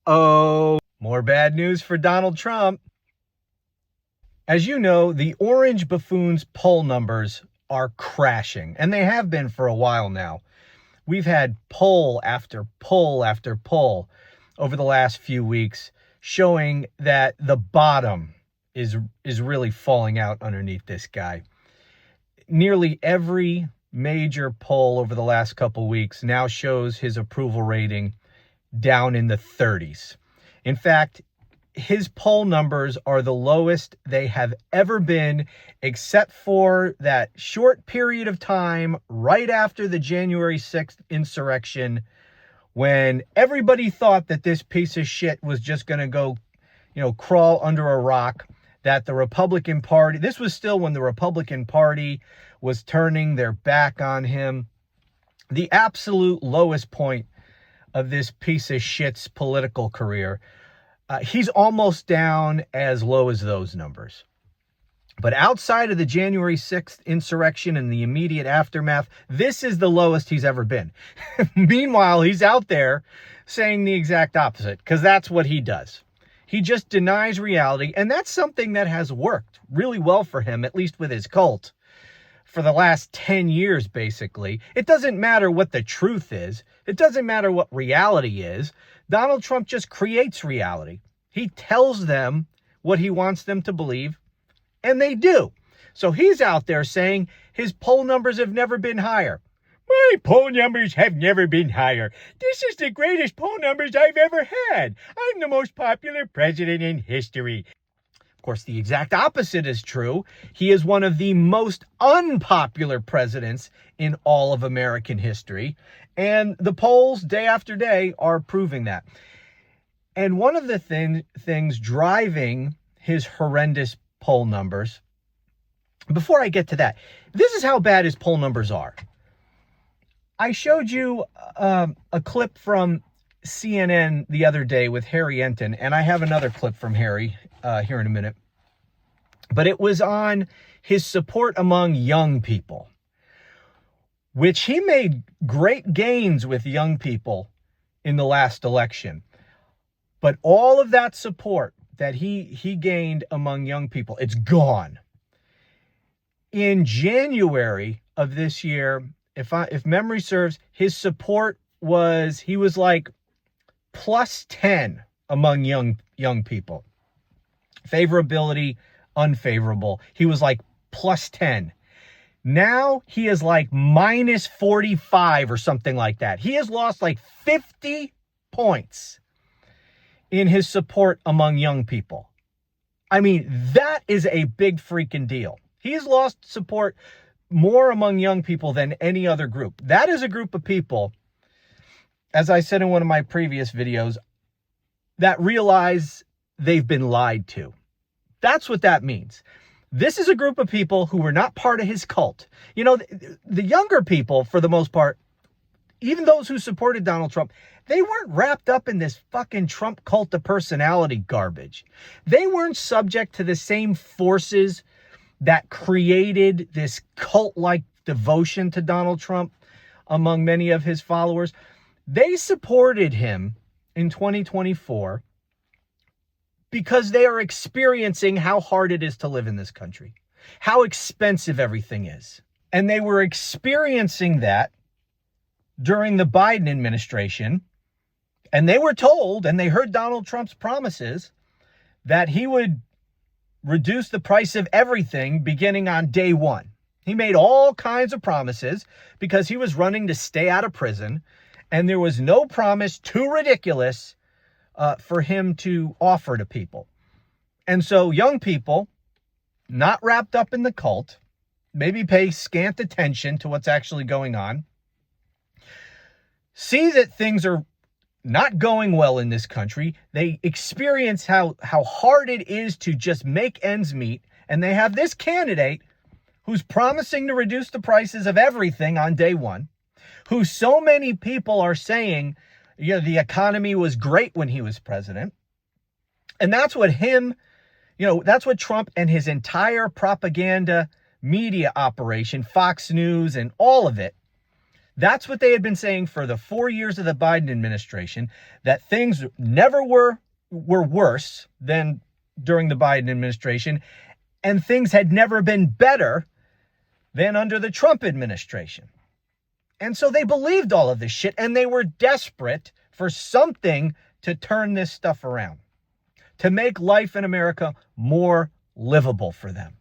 Uh-oh. More bad news for Donald Trump. As you know, the Orange Buffoons poll numbers are crashing, and they have been for a while now. We've had poll after poll after poll over the last few weeks showing that the bottom is really falling out underneath this guy. Nearly every major poll over the last couple weeks now shows his approval rating down in the 30s. In fact, his poll numbers are the lowest they have ever been, except for that short period of time right after the January 6th insurrection, when everybody thought that this piece of shit was just going to go, crawl under a rock, that the Republican Party, this was still when the Republican Party was turning their back on him. The absolute lowest point of this piece of shit's political career. He's almost down as low as those numbers. But outside of the January 6th insurrection and the immediate aftermath, this is the lowest he's ever been. Meanwhile, he's out there saying the exact opposite, because that's what he does. He just denies reality, and that's something that has worked really well for him, at least with his cult, for the last 10 years, basically. It doesn't matter what the truth is. It doesn't matter what reality is. Donald Trump just creates reality. He tells them what he wants them to believe, and they do. So he's out there saying his poll numbers have never been higher. My poll numbers have never been higher. This is the greatest poll numbers I've ever had. I'm the most popular president in history. Of course, the exact opposite is true. He is one of the most unpopular presidents in all of American history. And the polls day after day are proving that. And one of the things driving his horrendous poll numbers, before I get to that, this is how bad his poll numbers are. I showed you a clip from CNN the other day with Harry Enton, and I have another clip from Harry here in a minute. But it was on his support among young people, which he made great gains with young people in the last election. But all of that support that he gained among young people, it's gone. In January of this year, if memory serves, his support he was like plus 10 among young people. Favorability, unfavorable. He was like plus 10. Now he is like minus 45 or something like that. He has lost like 50 points in his support among young people. I mean, that is a big freaking deal. He's lost support more among young people than any other group. That is a group of people, as I said in one of my previous videos, that realize they've been lied to. That's what that means. This is a group of people who were not part of his cult. The younger people, for the most part, even those who supported Donald Trump, they weren't wrapped up in this fucking Trump cult of personality garbage. They weren't subject to the same forces that created this cult-like devotion to Donald Trump among many of his followers. They supported him in 2024 because they are experiencing how hard it is to live in this country, how expensive everything is. And they were experiencing that during the Biden administration. And they were told, and they heard Donald Trump's promises, that he would reduce the price of everything beginning on day one. He made all kinds of promises because he was running to stay out of prison, and there was no promise too ridiculous for him to offer to people. And so young people, not wrapped up in the cult, maybe pay scant attention to what's actually going on, see that things are not going well in this country. They experience how hard it is to just make ends meet. And they have this candidate who's promising to reduce the prices of everything on day one, who so many people are saying, the economy was great when he was president. And that's what that's what Trump and his entire propaganda media operation, Fox News and all of it, That's what they had been saying for the 4 years of the Biden administration, that things never were worse than during the Biden administration, and things had never been better than under the Trump administration. And so they believed all of this shit, and they were desperate for something to turn this stuff around, to make life in America more livable for them.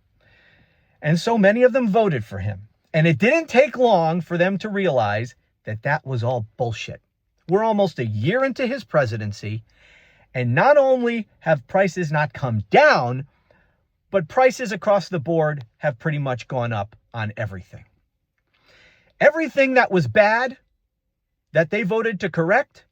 And so many of them voted for him. And it didn't take long for them to realize that that was all bullshit. We're almost a year into his presidency, and not only have prices not come down, but prices across the board have pretty much gone up on everything. Everything that was bad that they voted to correct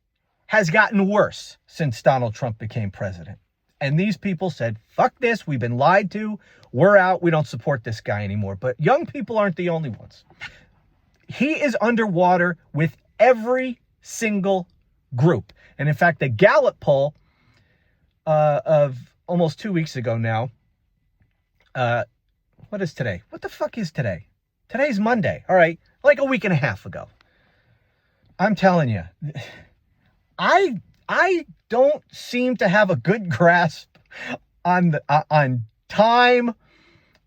has gotten worse since Donald Trump became president. And these people said, fuck this, we've been lied to, we're out, we don't support this guy anymore. But young people aren't the only ones. He is underwater with every single group. And in fact, the Gallup poll of almost 2 weeks ago now, what is today? What the fuck is today? Today's Monday. All right, like a week and a half ago. I'm telling you, I don't seem to have a good grasp on time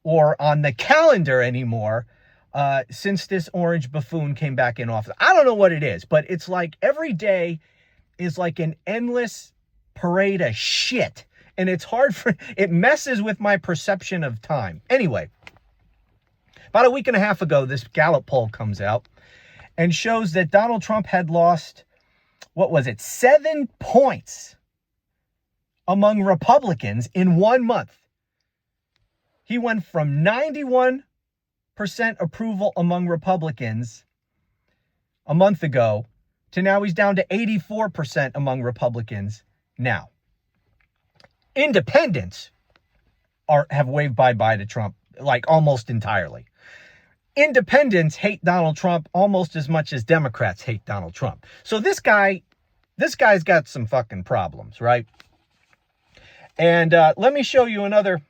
or on the calendar anymore since this orange buffoon came back in office. I don't know what it is, but it's like every day is like an endless parade of shit. And it messes with my perception of time. Anyway, about a week and a half ago, this Gallup poll comes out and shows that Donald Trump had lost, 7 points among Republicans in 1 month. He went from 91% approval among Republicans a month ago to now he's down to 84% among Republicans now. Independents have waved bye-bye to Trump, like almost entirely. Independents hate Donald Trump almost as much as Democrats hate Donald Trump. So this guy's got some fucking problems, right? And let me show you another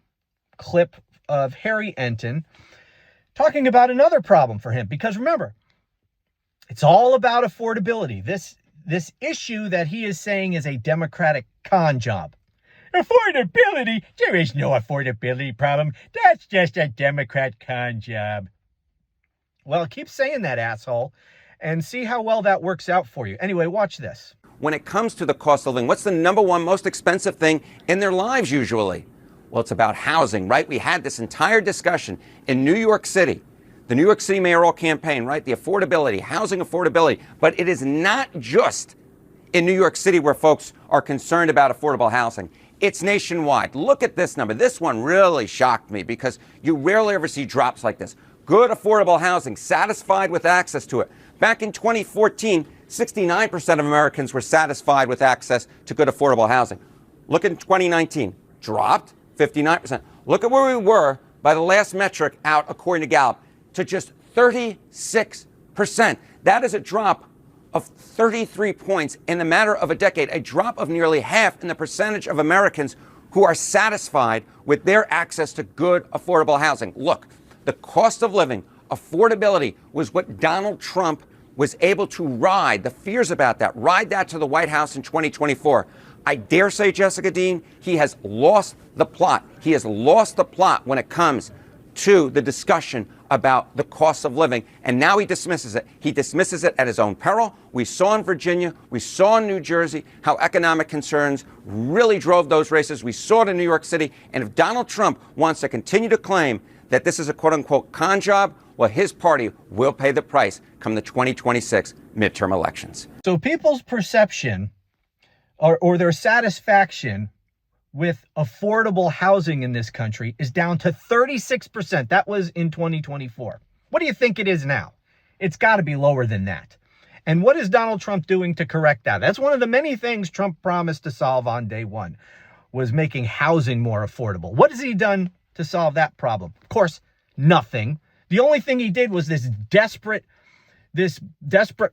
clip of Harry Enton talking about another problem for him. Because remember, it's all about affordability. This issue that he is saying is a Democratic con job. Affordability? There is no affordability problem. That's just a Democrat con job. Well, keep saying that, asshole, and see how well that works out for you. Anyway, watch this. When it comes to the cost of living, what's the number one most expensive thing in their lives usually? Well, it's about housing, right? We had this entire discussion in New York City, the New York City mayoral campaign, right? The affordability, housing affordability. But it is not just in New York City where folks are concerned about affordable housing. It's nationwide. Look at this number. This one really shocked me because you rarely ever see drops like this. Good affordable housing, satisfied with access to it. Back in 2014, 69% of Americans were satisfied with access to good affordable housing. Look at 2019, dropped 59%. Look at where we were by the last metric out according to Gallup to just 36%. That is a drop of 33 points in the matter of a decade, a drop of nearly half in the percentage of Americans who are satisfied with their access to good affordable housing. Look, the cost of living, affordability was what Donald Trump was able to ride, the fears about that, ride that to the White House in 2024. I dare say, Jessica Dean, he has lost the plot. He has lost the plot when it comes to the discussion about the cost of living, and now he dismisses it. He dismisses it at his own peril. We saw in Virginia, we saw in New Jersey how economic concerns really drove those races. We saw it in New York City, and if Donald Trump wants to continue to claim that this is a quote-unquote con job, well, his party will pay the price come the 2026 midterm elections. So people's perception or their satisfaction with affordable housing in this country is down to 36%. That was in 2024. What do you think it is now? It's got to be lower than that. And what is Donald Trump doing to correct that? That's one of the many things Trump promised to solve on day one, was making housing more affordable. What has he done to solve that problem? Of course, nothing. The only thing he did was this desperate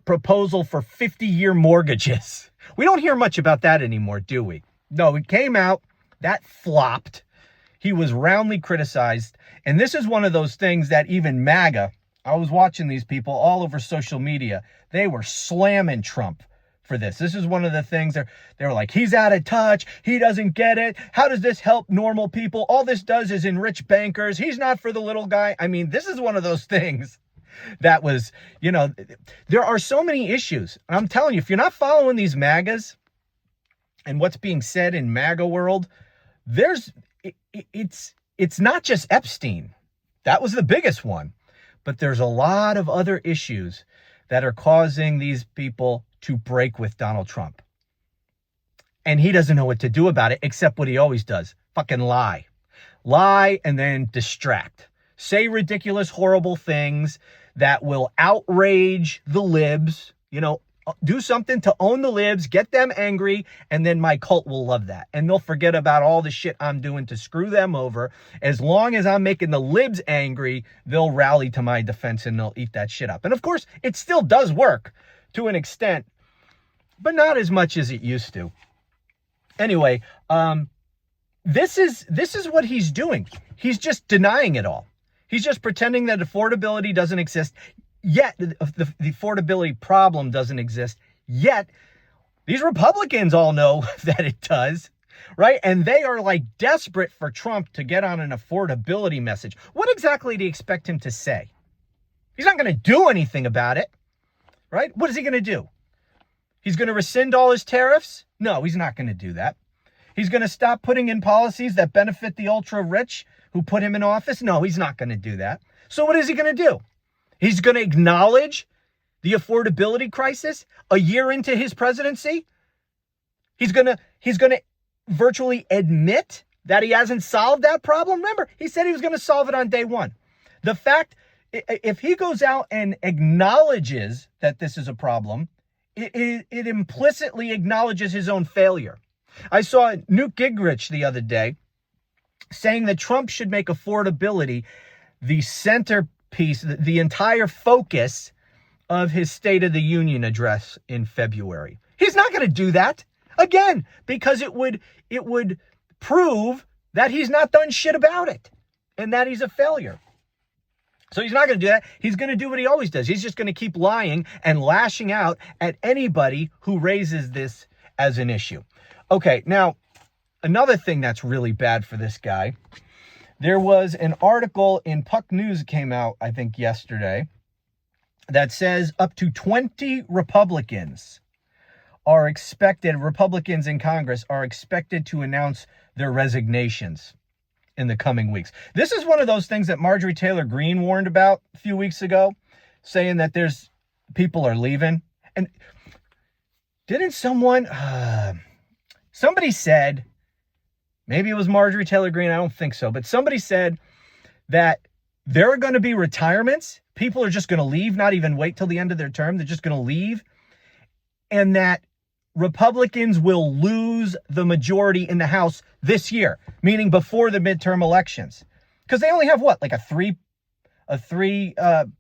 proposal for 50-year mortgages. We don't hear much about that anymore, do we? No, it came out, that flopped. He was roundly criticized. And this is one of those things that even MAGA I was watching these people all over social media. They were slamming Trump for this. This is one of the things they were like, he's out of touch. He doesn't get it. How does this help normal people? All this does is enrich bankers. He's not for the little guy. I mean, this is one of those things that was, there are so many issues. And I'm telling you, if you're not following these MAGAs and what's being said in MAGA world, it's not just Epstein. That was the biggest one. But there's a lot of other issues that are causing these people to break with Donald Trump. And he doesn't know what to do about it, except what he always does. Fucking lie. Lie and then distract. Say ridiculous, horrible things that will outrage the libs. Do something to own the libs, get them angry, and then my cult will love that. And they'll forget about all the shit I'm doing to screw them over. As long as I'm making the libs angry, they'll rally to my defense and they'll eat that shit up. And of course, it still does work to an extent, but not as much as it used to. Anyway, this is what he's doing. He's just denying it all. He's just pretending that affordability doesn't exist. Yet the affordability problem doesn't exist. Yet these Republicans all know that it does, right? And they are like desperate for Trump to get on an affordability message. What exactly do you expect him to say? He's not going to do anything about it, right? What is he going to do? He's going to rescind all his tariffs? No, he's not going to do that. He's going to stop putting in policies that benefit the ultra rich who put him in office? No, he's not going to do that. So what is he going to do? He's going to acknowledge the affordability crisis a year into his presidency. He's going to virtually admit that he hasn't solved that problem. Remember, he said he was going to solve it on day one. The fact, if he goes out and acknowledges that this is a problem, it implicitly acknowledges his own failure. I saw Newt Gingrich the other day saying that Trump should make affordability the centerpiece, the entire focus of his State of the Union address in February. He's not going to do that again because it would prove that he's not done shit about it and that he's a failure. So he's not going to do that. He's going to do what he always does. He's just going to keep lying and lashing out at anybody who raises this as an issue. Okay, now another thing that's really bad for this guy. There was an article in Puck News came out, I think, yesterday that says up to 20 Republicans in Congress are expected to announce their resignations in the coming weeks. This is one of those things that Marjorie Taylor Greene warned about a few weeks ago, saying that people are leaving. And didn't somebody said, maybe it was Marjorie Taylor Greene, I don't think so, but somebody said that there are going to be retirements. People are just going to leave, not even wait till the end of their term. They're just going to leave. And that Republicans will lose the majority in the House this year, meaning before the midterm elections. Because they only have like a three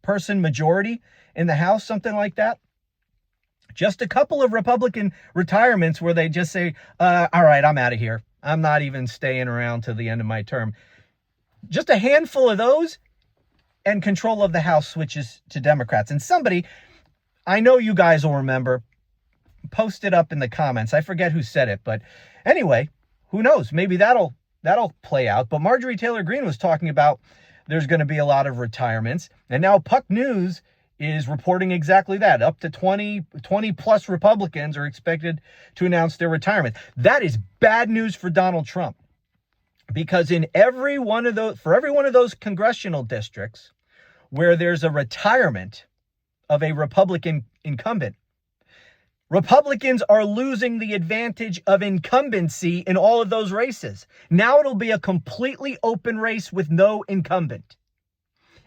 person majority in the House, something like that. Just a couple of Republican retirements where they just say, all right, I'm out of here. I'm not even staying around till the end of my term. Just a handful of those and control of the House switches to Democrats. And somebody, I know you guys will remember, posted up in the comments. I forget who said it, but anyway, who knows? Maybe that'll play out. But Marjorie Taylor Greene was talking about there's going to be a lot of retirements. And now Puck News is reporting exactly that. Up to 20 plus Republicans are expected to announce their retirement. That is bad news for Donald Trump. Because for every one of those congressional districts where there's a retirement of a Republican incumbent, Republicans are losing the advantage of incumbency in all of those races. Now it'll be a completely open race with no incumbent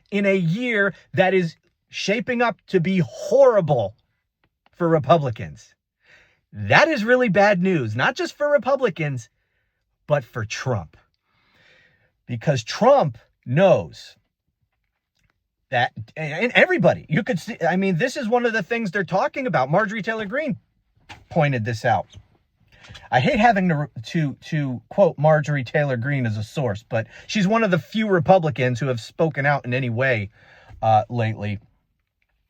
in a year that is shaping up to be horrible for Republicans. That is really bad news, not just for Republicans, but for Trump. Because Trump knows that, and everybody, you could see, I mean, this is one of the things they're talking about. Marjorie Taylor Greene pointed this out. I hate having to quote Marjorie Taylor Greene as a source, but she's one of the few Republicans who have spoken out in any way lately.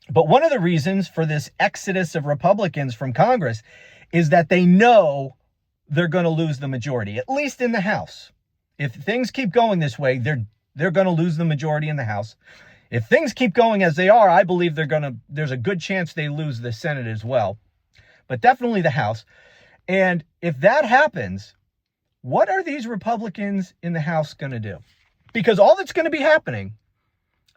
But one of the reasons for this exodus of Republicans from Congress is that they know they're going to lose the majority, at least in the House. If things keep going this way, they're going to lose the majority in the House. If things keep going as they are, I believe there's a good chance they lose the Senate as well, but definitely the House. And if that happens, what are these Republicans in the House going to do? Because all that's going to be happening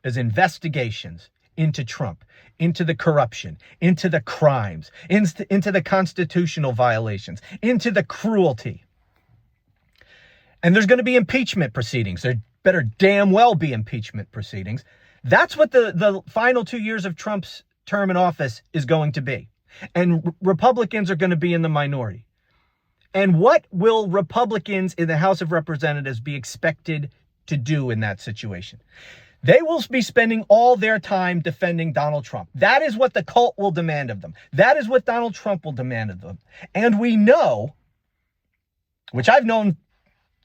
is investigations into Trump, into the corruption, into the crimes, into the constitutional violations, into the cruelty. And there's going to be impeachment proceedings. There better damn well be impeachment proceedings. That's what the final 2 years of Trump's term in office is going to be. And Republicans are going to be in the minority. And what will Republicans in the House of Representatives be expected to do in that situation? They will be spending all their time defending Donald Trump. That is what the cult will demand of them. That is what Donald Trump will demand of them. And we know, which I've known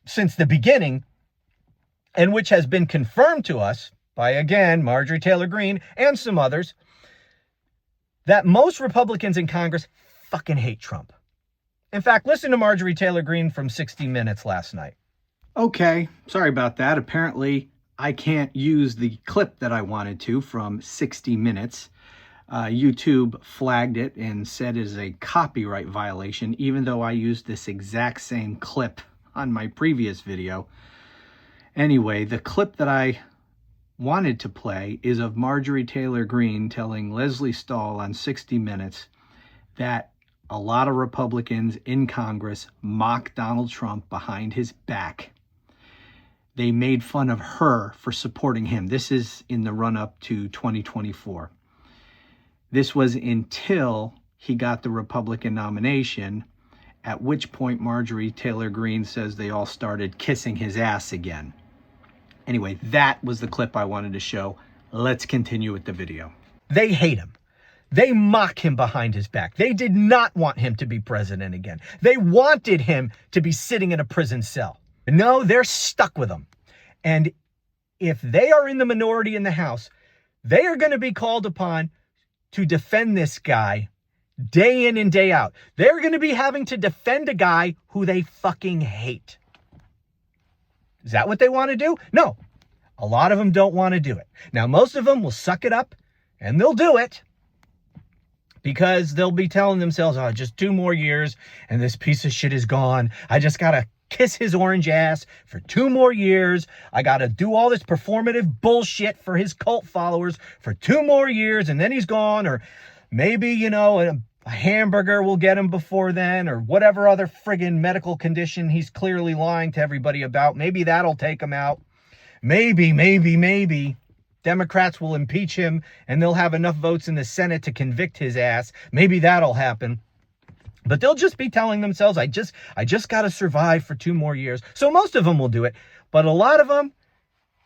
since the beginning, and which has been confirmed to us by, again, Marjorie Taylor Greene and some others, that most Republicans in Congress fucking hate Trump. In fact, listen to Marjorie Taylor Greene from 60 Minutes last night. Okay, sorry about that. Apparently, I can't use the clip that I wanted to from 60 Minutes. YouTube flagged it and said it is a copyright violation, even though I used this exact same clip on my previous video. Anyway, the clip that I wanted to play is of Marjorie Taylor Greene telling Leslie Stahl on 60 Minutes that a lot of Republicans in Congress mock Donald Trump behind his back. They made fun of her for supporting him. This is in the run-up to 2024. This was until he got the Republican nomination, at which point Marjorie Taylor Greene says they all started kissing his ass again. Anyway, that was the clip I wanted to show. Let's continue with the video. They hate him. They mock him behind his back. They did not want him to be president again. They wanted him to be sitting in a prison cell. No, they're stuck with him. And if they are in the minority in the House, they are going to be called upon to defend this guy day in and day out. They're going to be having to defend a guy who they fucking hate. Is that what they want to do? No. A lot of them don't want to do it. Now, most of them will suck it up and they'll do it because they'll be telling themselves, oh, just 2 more years and this piece of shit is gone. I just got to kiss his orange ass for 2 more years. I got to do all this performative bullshit for his cult followers for 2 more years and then he's gone. Or maybe, a hamburger will get him before then, or whatever other friggin' medical condition he's clearly lying to everybody about. Maybe that'll take him out. Maybe Democrats will impeach him and they'll have enough votes in the Senate to convict his ass. Maybe that'll happen. But they'll just be telling themselves, I just got to survive for 2 more years. So most of them will do it. But a lot of them,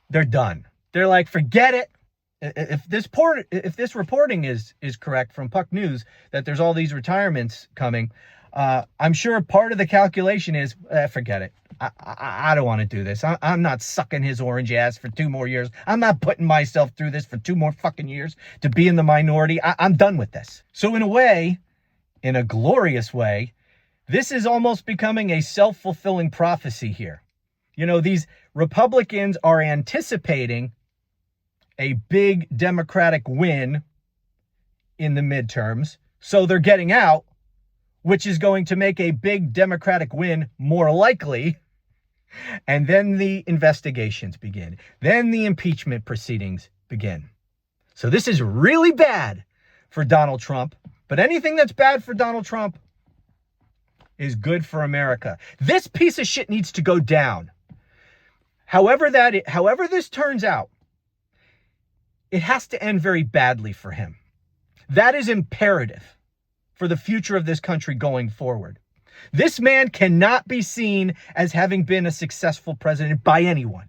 they're done. They're like, forget it. If this reporting is correct from Puck News, that there's all these retirements coming, I'm sure part of the calculation is, forget it. I don't want to do this. I'm not sucking his orange ass for 2 more years. I'm not putting myself through this for 2 more fucking years to be in the minority. I'm done with this. So in a way, in a glorious way, this is almost becoming a self-fulfilling prophecy here. These Republicans are anticipating a big Democratic win in the midterms, so they're getting out, which is going to make a big Democratic win more likely. And then the investigations begin. Then the impeachment proceedings begin. So this is really bad for Donald Trump, but anything that's bad for Donald Trump is good for America. This piece of shit needs to go down. However this turns out, it has to end very badly for him. That is imperative for the future of this country going forward. This man cannot be seen as having been a successful president by anyone.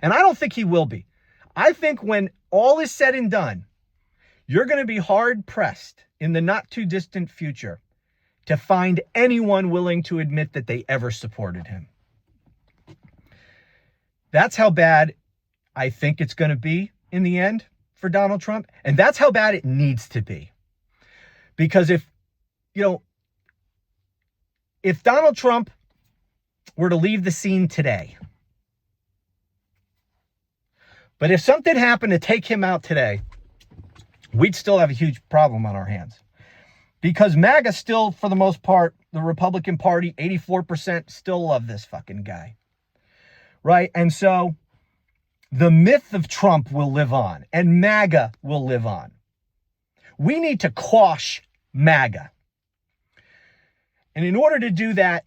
And I don't think he will be. I think when all is said and done, you're going to be hard pressed in the not too distant future to find anyone willing to admit that they ever supported him. That's how bad I think it's going to be in the end. for Donald Trump. And that's how bad it needs to be. Because if Donald Trump were to leave the scene today, but if something happened to take him out today, we'd still have a huge problem on our hands. Because MAGA still, for the most part, the Republican Party, 84% still love this fucking guy. Right? And so the myth of Trump will live on, and MAGA will live on. We need to quash MAGA. And in order to do that,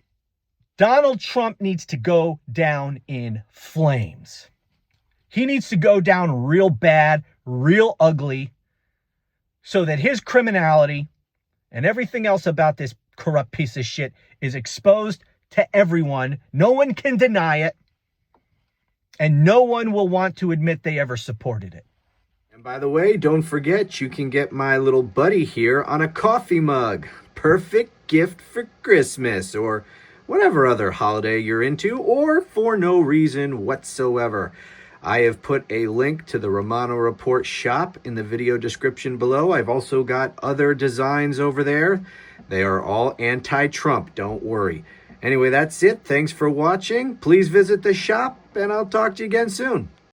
Donald Trump needs to go down in flames. He needs to go down real bad, real ugly, so that his criminality and everything else about this corrupt piece of shit is exposed to everyone. No one can deny it. And no one will want to admit they ever supported it. And by the way, don't forget, you can get my little buddy here on a coffee mug. Perfect gift for Christmas or whatever other holiday you're into, or for no reason whatsoever. I have put a link to the Romano Report shop in the video description below. I've also got other designs over there. They are all anti-Trump, don't worry. Anyway, that's it. Thanks for watching. Please visit the shop, and I'll talk to you again soon.